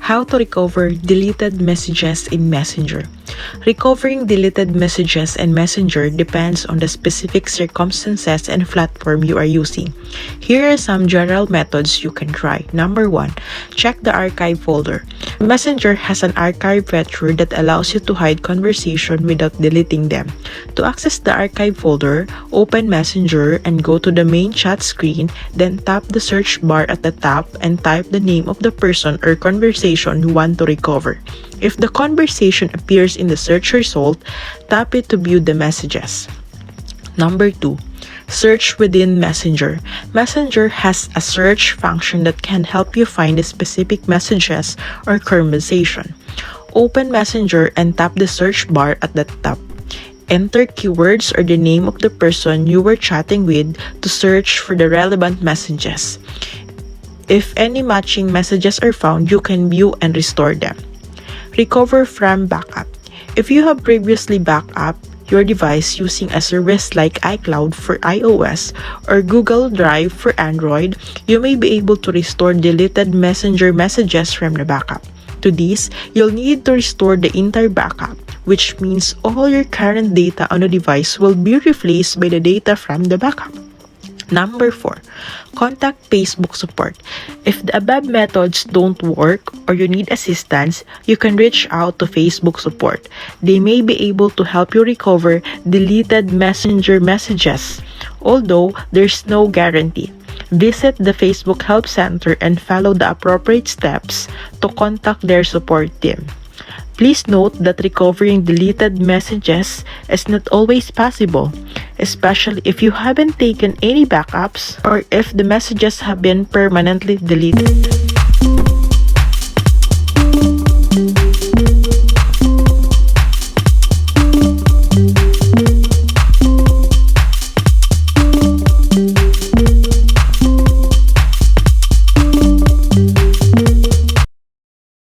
How to recover deleted messages in Messenger. Recovering deleted messages in Messenger depends on the specific circumstances and platform you are using. Here are some general methods you can try. Number 1. Check the archive folder. Messenger has an archive feature that allows you to hide conversation without deleting them. To access the archive folder, open Messenger and go to the main chat screen, then tap the search bar at the top and type the name of the person or conversation you want to recover. If the conversation appears in the search result, tap it to view the messages. Number 2. Search within Messenger. Messenger has a search function that can help you find the specific messages or conversation. Open Messenger and tap the search bar at the top. Enter keywords or the name of the person you were chatting with to search for the relevant messages. If any matching messages are found, you can view and restore them. Recover from backup. If you have previously backed up your device using a service like iCloud for iOS or Google Drive for Android, you may be able to restore deleted Messenger messages from the backup. To this, you'll need to restore the entire backup, which means all your current data on the device will be replaced by the data from the backup. Number 4. Contact Facebook support. If the above methods don't work or you need assistance, you can reach out to Facebook support. They may be able to help you recover deleted Messenger messages, although there's no guarantee. Visit the Facebook Help Center and follow the appropriate steps to contact their support team. Please note that recovering deleted messages is not always possible, especially if you haven't taken any backups or if the messages have been permanently deleted.